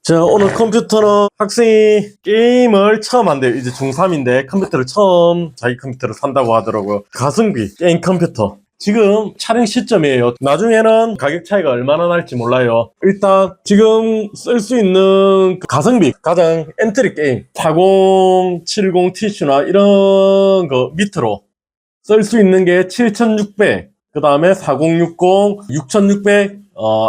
자, 오늘 컴퓨터는 학생이 게임을 처음 한대요. 이제 중3인데 컴퓨터를 처음 자기 컴퓨터를 산다고 하더라고요. 가성비 게임 컴퓨터. 지금 촬영 시점이에요. 나중에는 가격 차이가 얼마나 날지 몰라요. 일단 지금 쓸 수 있는 가성비 가장 엔트리 게임 4070 티슈나 이런 거 밑으로 쓸 수 있는 게 7600, 그 다음에 4060, 6600,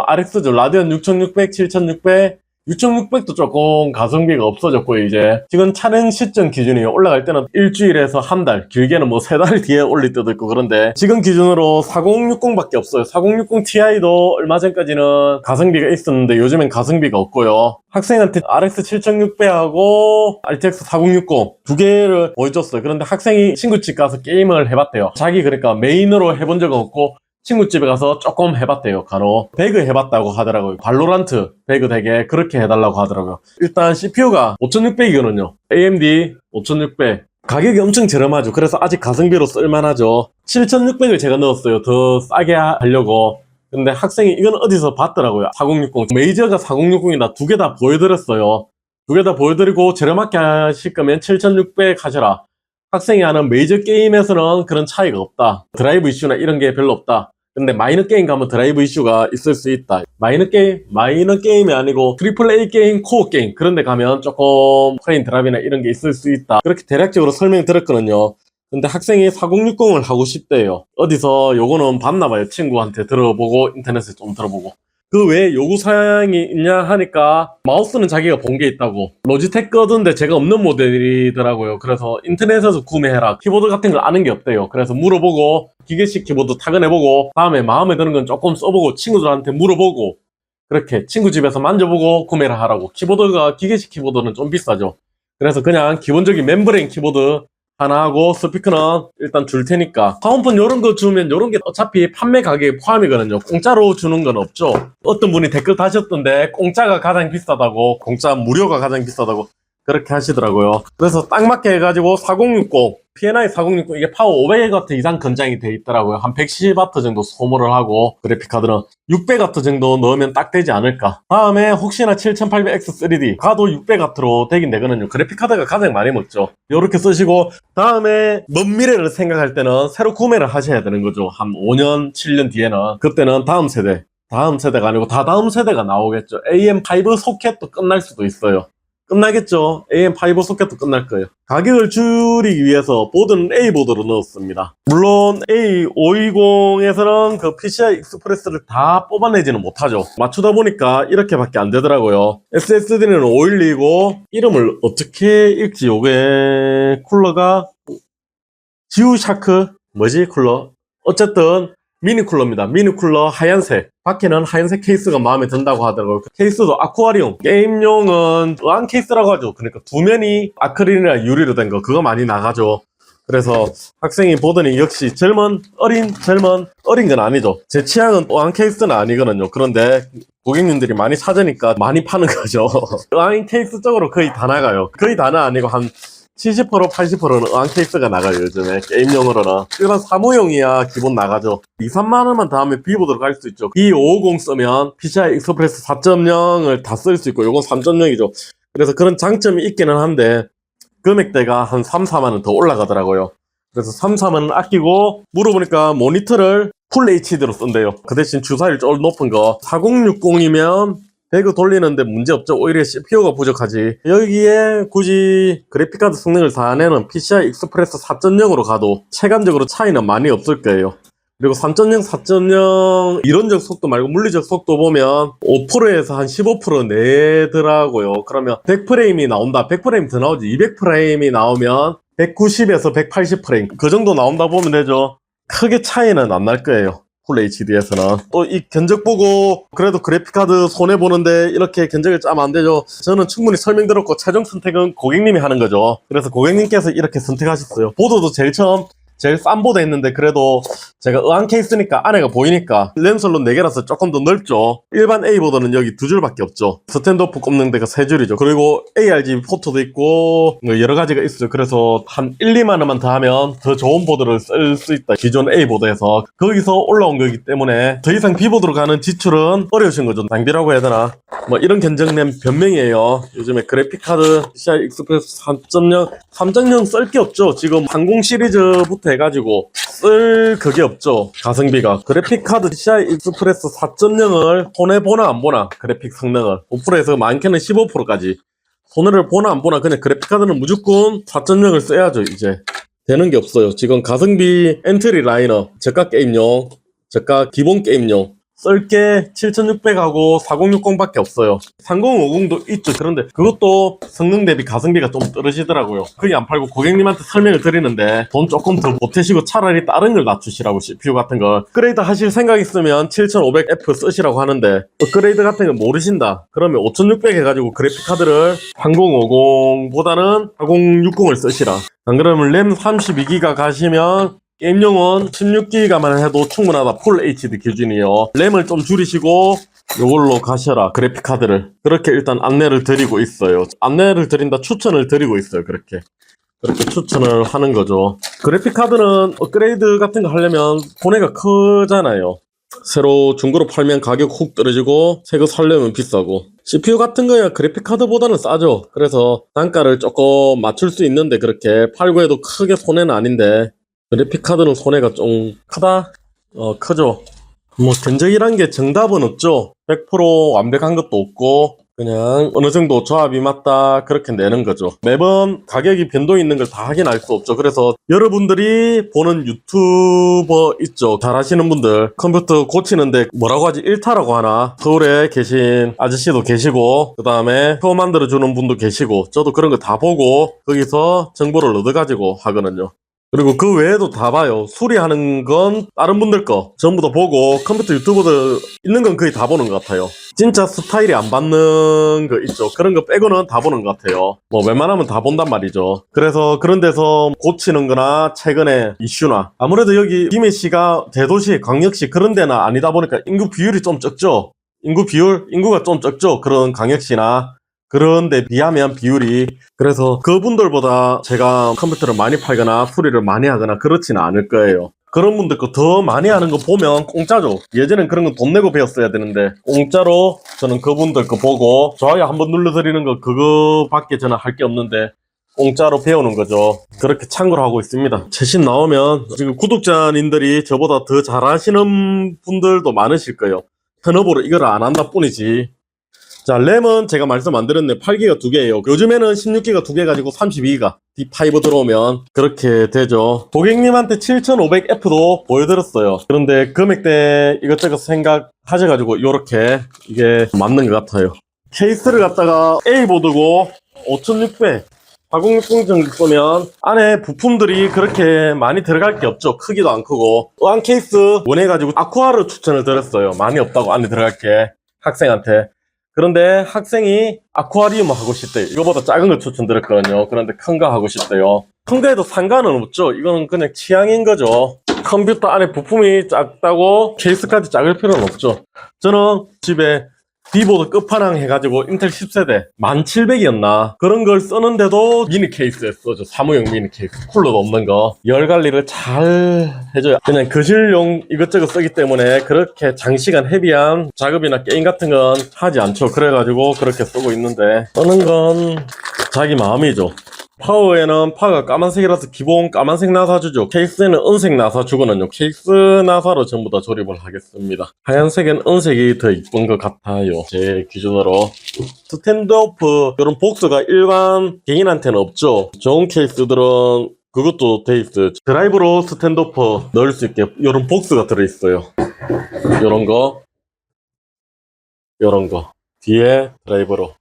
RX죠. 라디언 6600, 7600, 6600도 조금 가성비가 없어졌고요, 이제. 지금 촬영 시점 기준이 올라갈 때는 일주일에서 한 달, 길게는 뭐 세 달 뒤에 올릴 때도 있고 그런데 지금 기준으로 4060밖에 없어요. 4060 Ti도 얼마 전까지는 가성비가 있었는데 요즘엔 가성비가 없고요. 학생한테 RX 7600하고 RTX 4060 두 개를 보여줬어요. 그런데 학생이 친구 집 가서 게임을 해봤대요. 자기 그러니까 메인으로 해본 적은 없고 친구 집에 가서 조금 해봤대요. 간혹 배그 해봤다고 하더라고요. 발로란트 배그 되게 그렇게 해달라고 하더라고요. 일단 CPU가 5600이거든요. AMD 5600 가격이 엄청 저렴하죠. 그래서 아직 가성비로 쓸만하죠. 7600을 제가 넣었어요. 더 싸게 하려고. 근데 학생이 이건 어디서 봤더라고요. 4060 메이저가 4060이다 두 개 다 보여드렸어요. 두 개 다 보여드리고 저렴하게 하실 거면 7600 하셔라. 학생이 하는 메이저 게임에서는 그런 차이가 없다. 드라이브 이슈나 이런 게 별로 없다. 근데 마이너 게임 가면 드라이브 이슈가 있을 수 있다. 마이너 게임이 아니고 트리플 A 게임, 코어 게임 그런 데 가면 조금 프레임 드랍이나 이런 게 있을 수 있다. 그렇게 대략적으로 설명드렸거든요. 근데 학생이 4060을 하고 싶대요. 어디서 요거는 봤나봐요. 친구한테 들어보고 인터넷에 좀 들어보고. 그 외에 요구사항이 있냐 하니까 마우스는 자기가 본 게 있다고. 로지텍 거던데 제가 없는 모델이더라고요. 그래서 인터넷에서 구매해라. 키보드 같은 걸 아는 게 없대요. 그래서 물어보고 기계식 키보드 타건해보고 다음에 마음에 드는 건 조금 써보고 친구들한테 물어보고 그렇게 친구 집에서 만져보고 구매를 하라고. 키보드가 기계식 키보드는 좀 비싸죠. 그래서 그냥 기본적인 멤브레인 키보드 하나 하고 스피커는 일단 줄 테니까 파운폰 요런 거 주면 요런 게 어차피 판매 가격에 포함이거든요. 공짜로 주는 건 없죠. 어떤 분이 댓글 다셨던데 공짜가 가장 비싸다고, 공짜 무료가 가장 비싸다고 그렇게 하시더라고요. 그래서 딱 맞게 해가지고 4060 P&I 4060 이게 파워 500W 이상 권장이 돼 있더라고요. 한 110W 정도 소모를 하고 그래픽카드는 600W 정도 넣으면 딱 되지 않을까. 다음에 혹시나 7800X3D 가도 600W로 되긴 되거든요. 그래픽카드가 가장 많이 먹죠. 요렇게 쓰시고 다음에 먼 미래를 생각할 때는 새로 구매를 하셔야 되는 거죠. 한 5년 7년 뒤에는 그때는 다음 세대가 아니고 다 다음 세대가 나오겠죠. AM5 소켓도 끝날 수도 있어요. 끝나겠죠. AM5 소켓도 끝날 거예요. 가격을 줄이기 위해서 보드는 A보드로 넣었습니다. 물론 A520에서는 그 PCI 익스프레스를 다 뽑아내지는 못하죠. 맞추다 보니까 이렇게밖에 안 되더라고요. SSD는 512고 이름을 어떻게 읽지? 요게 쿨러가 지우샤크 뭐지 쿨러? 어쨌든 미니 쿨러입니다. 미니 쿨러 하얀색. 밖에는 하얀색 케이스가 마음에 든다고 하더라고요. 케이스도 아쿠아리움. 게임용은 의왕 케이스라고 하죠. 그러니까 두 면이 아크릴이나 유리로 된 거. 그거 많이 나가죠. 그래서 학생이 보더니 역시 어린 건 아니죠. 제 취향은 의왕 케이스는 아니거든요. 그런데 고객님들이 많이 찾으니까 많이 파는 거죠. 의왕 케이스 쪽으로 거의 다 나가요. 거의 다는 아니고 한 70% 80%는 의왕 케이스가 나가요. 요즘에 게임용으로는 일반 사무용이야 기본 나가죠. 2, 3만원만 더 하면 비보드로 갈 수 있죠. B550 쓰면 PCI 익스프레스 4.0을 다 쓸 수 있고 요건 3.0이죠. 그래서 그런 장점이 있기는 한데 금액대가 한 3, 4만원 더 올라가더라고요. 그래서 3, 4만원 아끼고 물어보니까 모니터를 풀 HD로 쓴대요. 그 대신 주사율 좀 높은 거 4060이면 배그 돌리는데 문제없죠. 오히려 CPU가 부족하지. 여기에 굳이 그래픽카드 성능을 다 내는 PCI 익스프레스 4.0으로 가도 체감적으로 차이는 많이 없을 거예요. 그리고 3.0, 4.0 이론적 속도 말고 물리적 속도 보면 5%에서 한 15% 내더라고요. 그러면 100프레임이 나온다. 100프레임 더 나오지. 200프레임이 나오면 190에서 180프레임 그 정도 나온다 보면 되죠. 크게 차이는 안 날 거예요. 풀 HD에서는. 또 이 견적 보고 그래도 그래픽카드 손해보는데 이렇게 견적을 짜면 안 되죠. 저는 충분히 설명드렸고 최종 선택은 고객님이 하는 거죠. 그래서 고객님께서 이렇게 선택하셨어요. 보드도 제일 처음 제일 싼 보드 했는데 그래도 제가 의한 케이스니까 안에가 보이니까 램솔론 4개라서 조금 더 넓죠. 일반 A보드는 여기 2줄밖에 없죠. 스탠드오프 꼽는 데가 3줄이죠. 그리고 ARGB 포트도 있고 뭐 여러 가지가 있어요. 그래서 한 1, 2만 원만 더 하면 더 좋은 보드를 쓸 수 있다. 기존 A보드에서 거기서 올라온 거기 때문에 더 이상 B보드로 가는 지출은 어려우신 거죠. 낭비라고 해야 되나? 뭐 이런 견적냄 변명이에요. 요즘에 그래픽카드 PCI 익스프레스 3.0 3.0 쓸 게 없죠. 지금 30 시리즈부터 해가지고 쓸 그게 없죠. 가성비가. 그래픽카드 PCI 익스프레스 4.0을 손해보나 안 보나 그래픽 성능을 5%에서 많게는 15%까지 손해를 보나 안 보나 그냥 그래픽카드는 무조건 4.0을 써야죠. 이제 되는 게 없어요. 지금 가성비 엔트리 라인업 저가 게임용 저가 기본 게임용 쓸 게 7600하고 4060밖에 없어요. 3050도 있죠. 그런데 그것도 성능 대비 가성비가 좀 떨어지더라고요. 그게 안 팔고 고객님한테 설명을 드리는데 돈 조금 더 보태시고 차라리 다른 걸 낮추시라고 CPU 같은 걸 업그레이드 하실 생각 있으면 7500F 쓰시라고 하는데 업그레이드 같은 거 모르신다. 그러면 5600 해가지고 그래픽카드를 3050보다는 4060을 쓰시라. 안 그러면 램 32기가 가시면 게임용은 16기가만 해도 충분하다. 풀 HD 기준이요. 램을 좀 줄이시고 요걸로 가셔라. 그래픽카드를. 그렇게 일단 안내를 드리고 있어요. 안내를 드린다. 추천을 드리고 있어요. 그렇게 추천을 하는 거죠. 그래픽카드는 업그레이드 같은 거 하려면 손해가 크잖아요. 새로 중고로 팔면 가격 훅 떨어지고 새 거 살려면 비싸고 CPU 같은 거야 그래픽카드보다는 싸죠. 그래서 단가를 조금 맞출 수 있는데 그렇게 팔고 해도 크게 손해는 아닌데 그래픽카드는 손해가 좀 크다? 크죠. 뭐 견적이란 게 정답은 없죠. 100% 완벽한 것도 없고 그냥 어느 정도 조합이 맞다 그렇게 내는 거죠. 매번 가격이 변동이 있는 걸 다 확인할 수 없죠. 그래서 여러분들이 보는 유튜버 있죠. 잘 하시는 분들 컴퓨터 고치는데 뭐라고 하지? 1타라고 하나? 서울에 계신 아저씨도 계시고 그 다음에 표 만들어주는 분도 계시고 저도 그런 거 다 보고 거기서 정보를 얻어가지고 하거든요. 그리고 그 외에도 다 봐요. 수리하는 건 다른 분들 거 전부 다 보고 컴퓨터 유튜버들 있는 건 거의 다 보는 것 같아요. 진짜 스타일이 안 받는 거 있죠. 그런 거 빼고는 다 보는 것 같아요. 뭐 웬만하면 다 본단 말이죠. 그래서 그런 데서 고치는 거나 최근에 이슈나 아무래도 여기 김해시가 대도시 광역시 그런 데는 아니다 보니까 인구 비율이 좀 적죠. 인구가 좀 적죠. 그런 광역시나 그런데 비하면 비율이 그래서 그분들보다 제가 컴퓨터를 많이 팔거나 수리를 많이 하거나 그렇지는 않을 거예요. 그런 분들 거 더 많이 하는 거 보면 공짜죠. 예전엔 그런 건 돈 내고 배웠어야 되는데 공짜로 저는 그분들 거 보고 좋아요 한번 눌러드리는 거 그거밖에 저는 할 게 없는데 공짜로 배우는 거죠. 그렇게 참고를 하고 있습니다. 최신 나오면 지금 구독자님들이 저보다 더 잘하시는 분들도 많으실 거예요. 현업으로 이걸 안 한다 뿐이지. 자, 램은 제가 말씀 안 드렸네. 8기가 2개예요. 요즘에는 16기가 2개 가지고 32기가 D5 들어오면 그렇게 되죠. 고객님한테 7500F도 보여드렸어요. 그런데 금액대 이것저것 생각하셔가지고 요렇게 이게 맞는 것 같아요. 케이스를 갖다가 A보드고 5600 4060 정도 쓰면 안에 부품들이 그렇게 많이 들어갈 게 없죠. 크기도 안 크고 의한 케이스 원해가지고 아쿠아를 추천을 드렸어요. 많이 없다고 안에 들어갈 게 학생한테. 그런데 학생이 아쿠아리움 하고 싶대요. 이거보다 작은 거 추천드렸거든요. 그런데 큰 거 하고 싶대요. 큰 거에도 상관은 없죠. 이거는 그냥 취향인 거죠. 컴퓨터 안에 부품이 작다고 케이스까지 작을 필요는 없죠. 저는 집에 D보드 끝판왕 해가지고 인텔 10세대 1700이었나 그런 걸 쓰는데도 미니 케이스에 써죠. 사무용 미니 케이스 쿨러도 없는 거 열 관리를 잘 해줘요. 그냥 거실용 이것저것 쓰기 때문에 그렇게 장시간 헤비한 작업이나 게임 같은 건 하지 않죠. 그래가지고 그렇게 쓰고 있는데 쓰는 건 자기 마음이죠. 파워에는 파워가 까만색이라서 기본 까만색 나사주죠. 케이스에는 은색 나사주거든요. 케이스 나사로 전부 다 조립을 하겠습니다. 하얀색엔 은색이 더 이쁜 것 같아요. 제 기준으로. 스탠드오프 이런 복스가 일반 개인한테는 없죠. 좋은 케이스들은 그것도 돼 있어요. 드라이브로 스탠드오프 넣을 수 있게 이런 복스가 들어있어요. 이런 거 뒤에 드라이브로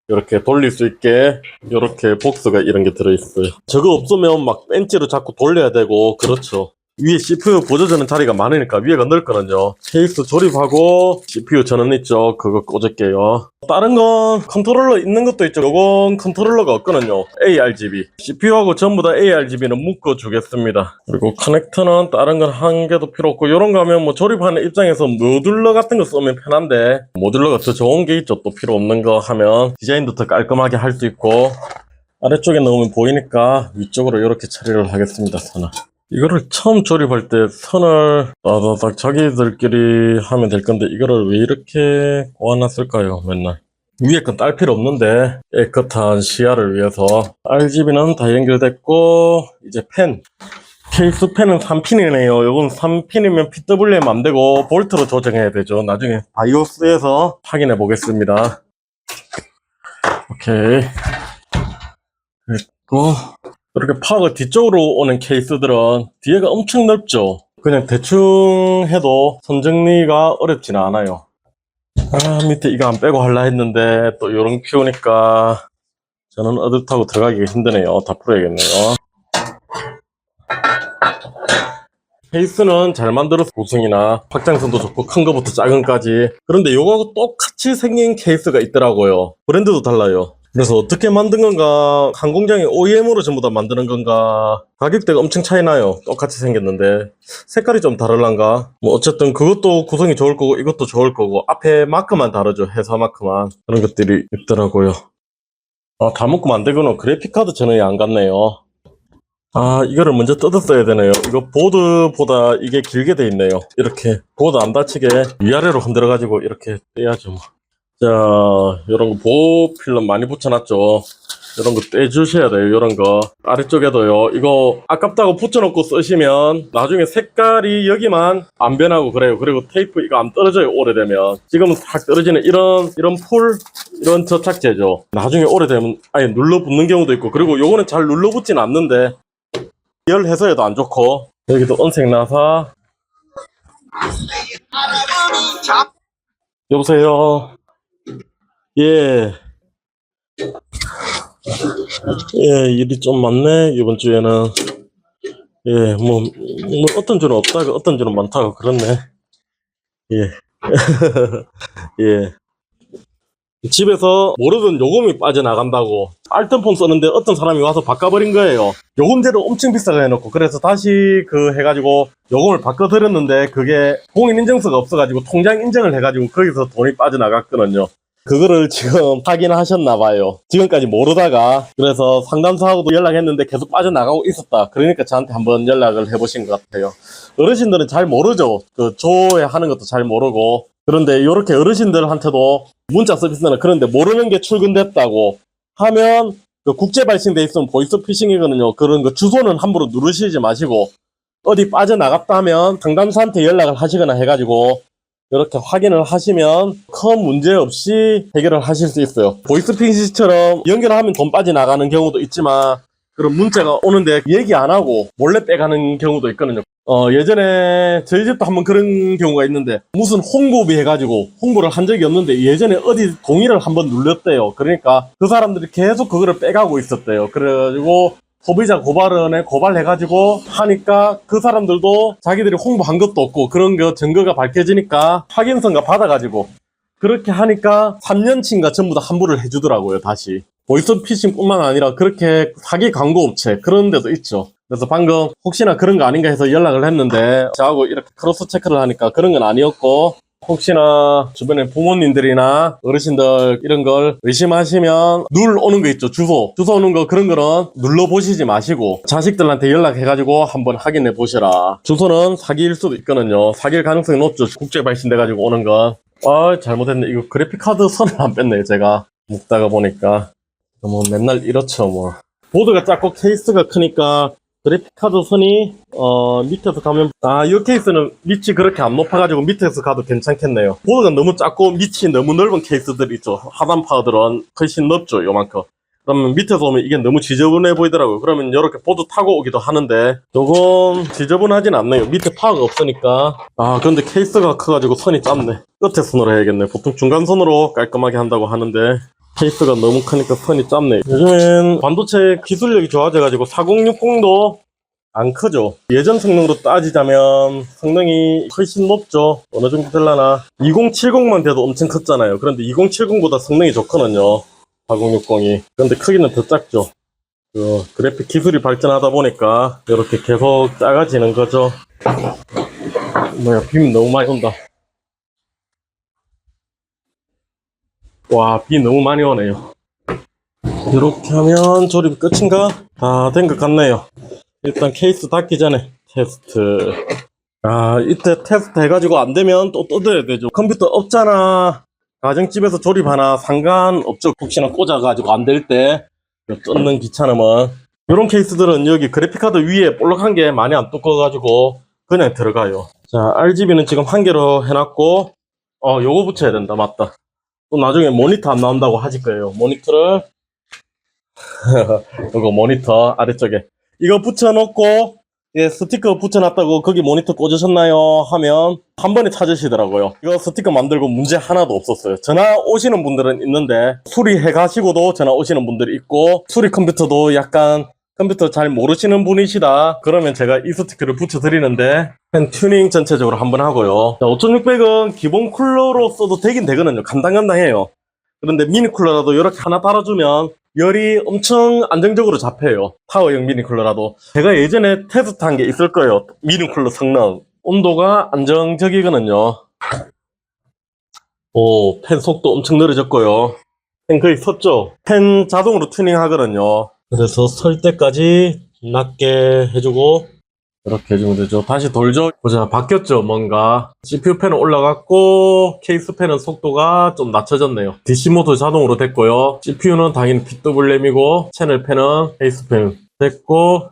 이렇게 돌릴 수 있게 이렇게 복스가 이런 게 들어있어요. 저거 없으면 막 벤치로 자꾸 돌려야 되고 그렇죠. 위에 CPU 보조되는 자리가 많으니까 위에가 넓거든요. 케이스 조립하고 CPU 전원 있죠. 그거 꽂을게요. 다른 건 컨트롤러 있는 것도 있죠. 요건 컨트롤러가 없거든요. ARGB. CPU하고 전부 다 ARGB는 묶어주겠습니다. 그리고 커넥터는 다른 건 한 개도 필요 없고, 요런 거 하면 뭐 조립하는 입장에서 모듈러 같은 거 쓰면 편한데, 모듈러가 더 좋은 게 있죠. 또 필요 없는 거 하면 디자인도 더 깔끔하게 할 수 있고, 아래쪽에 넣으면 보이니까 위쪽으로 이렇게 처리를 하겠습니다. 선을. 이거를 처음 조립할 때 선을 따다닥 자기들끼리 하면 될 건데, 이거를 왜 이렇게 꼬아놨을까요? 맨날 위에 건 딸 필요 없는데 깨끗한 시야를 위해서. RGB는 다 연결됐고, 이제 펜, 케이스 펜은 3핀이네요. 요건 3핀이면 PWM 안 되고 볼트로 조정해야 되죠. 나중에 바이오스에서 확인해 보겠습니다. 오케이. 그리고 이렇게 파워가 뒤쪽으로 오는 케이스들은 뒤에가 엄청 넓죠. 그냥 대충 해도 선정리가 어렵지는 않아요. 밑에 이거 안 빼고 하려 했는데 또 요런 키우니까 저는 어듯하고 들어가기가 힘드네요. 다 풀어야겠네요. 케이스는 잘 만들어서 구성이나 확장성도 좋고 큰 거부터 작은 거까지. 그런데 요거하고 똑같이 생긴 케이스가 있더라고요. 브랜드도 달라요. 그래서 어떻게 만든 건가, 한 공장에 OEM으로 전부 다 만드는 건가, 가격대가 엄청 차이 나요. 똑같이 생겼는데 색깔이 좀 다를란가. 뭐 어쨌든 그것도 구성이 좋을 거고 이것도 좋을 거고, 앞에 마크만 다르죠. 회사 마크만. 그런 것들이 있더라고요. 다 묶으면 안 되구나. 그래픽카드 전원이 안 갔네요. 이거를 먼저 뜯었어야 되네요. 이거 보드보다 이게 길게 돼 있네요. 이렇게 보드 안 다치게 위아래로 흔들어 가지고 이렇게 떼야죠. 뭐. 자, 요런 거 보호 필름 많이 붙여놨죠. 요런 거 떼주셔야 돼요. 요런 거 아래쪽에도요. 이거 아깝다고 붙여놓고 쓰시면 나중에 색깔이 여기만 안 변하고 그래요. 그리고 테이프 이거 안 떨어져요. 오래되면. 지금은 싹 떨어지는 이런 이런 접착제죠. 나중에 오래되면 아예 눌러붙는 경우도 있고, 그리고 요거는 잘 눌러붙진 않는데 열 해소에도 안 좋고. 여기도 은색 나사. 여보세요. 예, 일이 좀 많네, 이번 주에는. 예, 뭐 어떤 주는 없다고, 어떤 주는 많다고, 그렇네. 예. 예. 집에서 모르던 요금이 빠져나간다고 알뜰폰 쓰는데 어떤 사람이 와서 바꿔버린 거예요. 요금제를 엄청 비싸게 해놓고, 그래서 다시 해가지고 요금을 바꿔드렸는데 그게 공인인증서가 없어가지고 통장 인증을 해가지고 거기서 돈이 빠져나갔거든요. 그거를 지금 확인하셨나봐요. 지금까지 모르다가. 그래서 상담사하고도 연락했는데 계속 빠져나가고 있었다. 그러니까 저한테 한번 연락을 해보신 것 같아요. 어르신들은 잘 모르죠. 조회하는 것도 잘 모르고. 그런데 이렇게 어르신들한테도 문자 서비스는 그런데 모르는 게 출근됐다고 하면 국제 발신돼 있으면 보이스 피싱이거든요. 그런 거 주소는 함부로 누르시지 마시고, 어디 빠져나갔다 하면 상담사한테 연락을 하시거나 해가지고 이렇게 확인을 하시면 큰 문제 없이 해결을 하실 수 있어요. 보이스피싱처럼 연결하면 돈 빠져나가는 경우도 있지만, 그런 문자가 오는데 얘기 안 하고 몰래 빼가는 경우도 있거든요. 예전에 저희 집도 한번 그런 경우가 있는데, 무슨 홍보비 해가지고 홍보를 한 적이 없는데 예전에 어디 동의를 한번 눌렀대요. 그러니까 그 사람들이 계속 그거를 빼가고 있었대요. 그래가지고 소비자 고발원에 고발해가지고 하니까 그 사람들도 자기들이 홍보한 것도 없고 그런 거 증거가 밝혀지니까 확인서가 받아가지고 그렇게 하니까 3년치인가 전부 다 환불을 해주더라고요. 다시. 보이스피싱뿐만 아니라 그렇게 사기 광고업체 그런 데도 있죠. 그래서 방금 혹시나 그런 거 아닌가 해서 연락을 했는데, 저하고 이렇게 크로스 체크를 하니까 그런 건 아니었고, 혹시나 주변에 부모님들이나 어르신들 이런 걸 의심하시면 오는 거 있죠. 주소 오는 거, 그런 거는 눌러보시지 마시고 자식들한테 연락해가지고 한번 확인해 보시라. 주소는 사기일 수도 있거든요. 사기일 가능성이 높죠. 국제 발신돼가지고 오는 건. 잘못했네. 이거 그래픽카드 선을 안 뺐네요. 제가 묶다가 보니까. 뭐 맨날 이렇죠. 뭐 보드가 작고 케이스가 크니까 그래픽카드 선이 밑에서 가면, 이 케이스는 밑이 그렇게 안 높아가지고 밑에서 가도 괜찮겠네요. 보드가 너무 작고 밑이 너무 넓은 케이스들 있죠. 하단 파들은 훨씬 넓죠. 요만큼. 그러면 밑에서 오면 이게 너무 지저분해 보이더라고요. 그러면 이렇게 보드 타고 오기도 하는데 조금 지저분하진 않네요. 밑에 파가 없으니까. 근데 케이스가 커가지고 선이 짧네. 끝에 선으로 해야겠네. 보통 중간 선으로 깔끔하게 한다고 하는데 케이스가 너무 크니까 선이 짧네. 요즘엔 반도체 기술력이 좋아져가지고 4060도 안 크죠. 예전 성능으로 따지자면 성능이 훨씬 높죠. 어느 정도 될라나. 2070만 돼도 엄청 컸잖아요. 그런데 2070보다 성능이 좋거든요. 4060이. 그런데 크기는 더 작죠. 그래픽 기술이 발전하다 보니까 이렇게 계속 작아지는 거죠. 뭐야, 빔 너무 많이 온다. 와, 비 너무 많이 오네요. 이렇게 하면 조립이 끝인가? 다 된 것 같네요. 일단 케이스 닫기 전에 테스트. 이때 테스트 해가지고 안 되면 또 뜯어야 되죠. 컴퓨터 없잖아, 가정집에서 조립하나 상관없죠. 혹시나 꽂아가지고 안 될 때 뜯는 귀찮으면. 이런 케이스들은 여기 그래픽카드 위에 볼록한 게 많이 안 뜯겨가지고 그냥 들어가요. 자, RGB는 지금 한 개로 해놨고, 요거 붙여야 된다. 맞다. 또 나중에 모니터 안 나온다고 하실 거예요. 모니터를 이거 모니터 아래쪽에 이거 붙여놓고, 예, 스티커 붙여놨다고 거기 모니터 꽂으셨나요? 하면 한 번에 찾으시더라고요. 이거 스티커 만들고 문제 하나도 없었어요. 전화 오시는 분들은 있는데, 수리해 가시고도 전화 오시는 분들이 있고, 수리 컴퓨터도 약간 컴퓨터 잘 모르시는 분이시다 그러면 제가 이 스티커를 붙여드리는데, 펜 튜닝 전체적으로 한번 하고요. 5600은 기본 쿨러로 써도 되긴 되거든요. 간당간당해요. 그런데 미니 쿨러라도 이렇게 하나 달아주면 열이 엄청 안정적으로 잡혀요. 타워형 미니 쿨러라도. 제가 예전에 테스트한 게 있을 거예요. 미니 쿨러 성능. 온도가 안정적이거든요. 오, 펜 속도 엄청 느려졌고요. 펜 거의 섰죠? 펜 자동으로 튜닝 하거든요. 그래서 설 때까지 낮게 해주고, 이렇게 해주면 되죠. 다시 돌죠. 보자, 바뀌었죠, 뭔가. CPU 펜은 올라갔고, 케이스 펜은 속도가 좀 낮춰졌네요. DC 모드 자동으로 됐고요. CPU는 당연히 PWM이고, 채널 펜은 케이스 펜 됐고,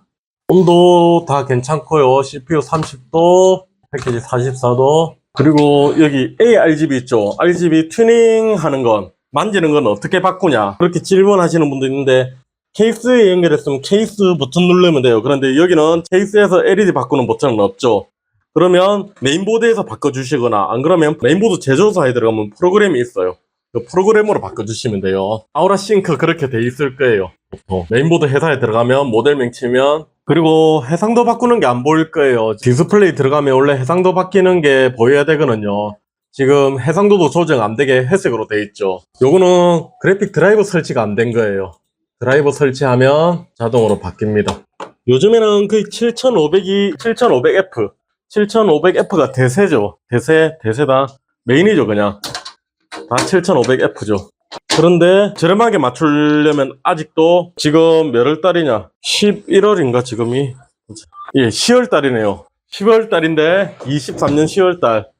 온도 다 괜찮고요. CPU 30도, 패키지 44도. 그리고 여기 ARGB 있죠. RGB 튜닝 하는 건, 만지는 건 어떻게 바꾸냐, 그렇게 질문하시는 분도 있는데, 케이스에 연결했으면 케이스 버튼 누르면 돼요. 그런데 여기는 케이스에서 LED 바꾸는 버튼은 없죠. 그러면 메인보드에서 바꿔주시거나, 안 그러면 메인보드 제조사에 들어가면 프로그램이 있어요. 그 프로그램으로 바꿔주시면 돼요. 아우라 싱크 그렇게 돼 있을 거예요. 보통 메인보드 회사에 들어가면 모델명 치면. 그리고 해상도 바꾸는 게 안 보일 거예요. 디스플레이 들어가면 원래 해상도 바뀌는 게 보여야 되거든요. 지금 해상도도 조정 안 되게 회색으로 돼 있죠. 요거는 그래픽 드라이버 설치가 안 된 거예요. 드라이버 설치하면 자동으로 바뀝니다. 요즘에는 거의 7500F, 7500F가 대세죠. 대세다. 메인이죠, 그냥. 다 7500F죠. 그런데 저렴하게 맞추려면 아직도 지금 몇 월달이냐? 11월인가 지금이? 예, 10월달이네요. 10월달인데 23년 10월달.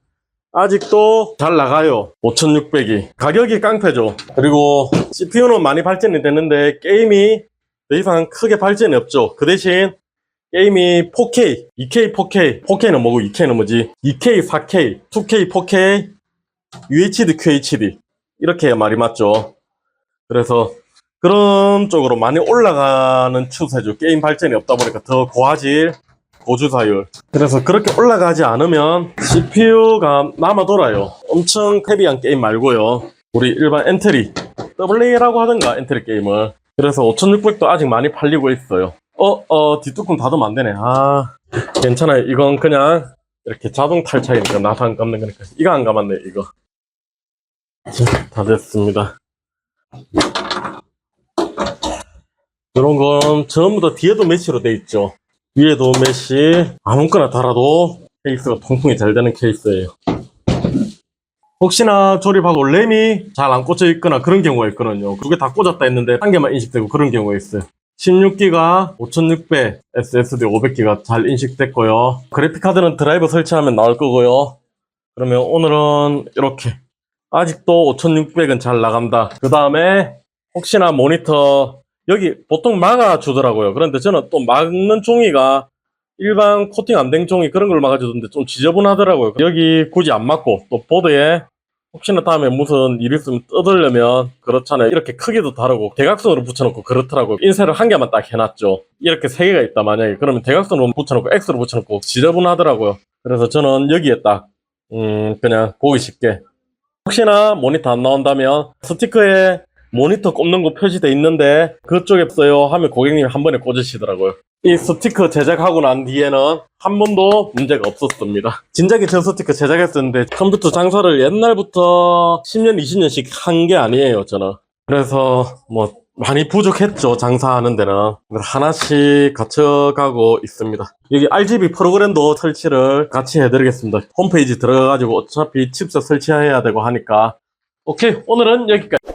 아직도 잘 나가요. 5600이. 가격이 깡패죠. 그리고 CPU는 많이 발전이 됐는데 게임이 더 이상 크게 발전이 없죠. 그 대신 게임이 4K, 2K, 4K, 4K는 뭐고 2K는 뭐지? 2K, 4K, 2K, 4K, UHD, QHD 이렇게 말이 맞죠. 그래서 그런 쪽으로 많이 올라가는 추세죠. 게임 발전이 없다 보니까 더 고화질, 고주사율. 그래서 그렇게 올라가지 않으면 CPU가 남아 돌아요. 엄청 헤비한 게임 말고요. 우리 일반 엔트리, AA라고 하던가 엔트리 게임을. 그래서 5600도 아직 많이 팔리고 있어요. 뒷뚜껑 닫으면 안 되네. 괜찮아요. 이건 그냥 이렇게 자동 탈착이니까 나도 안 감는 거니까. 이거 안 감았네, 이거. 자, 다 됐습니다. 이런 건 전부 다 뒤에도 메쉬로 돼 있죠. 위에도 메쉬, 아무거나 달아도 케이스가 통풍이 잘 되는 케이스예요. 혹시나 조립하고 램이 잘 안 꽂혀 있거나 그런 경우가 있거든요. 두 개 다 꽂았다 했는데 한 개만 인식되고 그런 경우가 있어요. 16기가 5600, SSD 500기가 잘 인식됐고요. 그래픽카드는 드라이버 설치하면 나올 거고요. 그러면 오늘은 이렇게. 아직도 5600은 잘 나간다. 그 다음에 혹시나 모니터 여기 보통 막아주더라고요. 그런데 저는 또 막는 종이가 일반 코팅 안 된 종이 그런 걸 막아주던데 좀 지저분하더라고요. 여기 굳이 안 막고 또 보드에 혹시나 다음에 무슨 일 있으면 뜯으려면 그렇잖아요. 이렇게 크기도 다르고 대각선으로 붙여놓고 그렇더라고요. 인쇄를 한 개만 딱 해놨죠. 이렇게 세 개가 있다 만약에 그러면 대각선으로 붙여놓고 X로 붙여놓고 지저분하더라고요. 그래서 저는 여기에 딱 그냥 보기 쉽게, 혹시나 모니터 안 나온다면 스티커에 모니터 꼽는 거 표시돼 있는데 그쪽에 없어요 하면 고객님이 한 번에 꽂으시더라고요. 이 스티커 제작하고 난 뒤에는 한 번도 문제가 없었습니다. 진작에 저 스티커 제작했었는데 컴퓨터 장사를 옛날부터 10년, 20년씩 한 게 아니에요, 저는. 그래서 뭐 많이 부족했죠, 장사하는 데는. 하나씩 갖춰가고 있습니다. 여기 RGB 프로그램도 설치를 같이 해드리겠습니다. 홈페이지 들어가가지고 어차피 칩셋 설치해야 되고 하니까. 오케이, 오늘은 여기까지.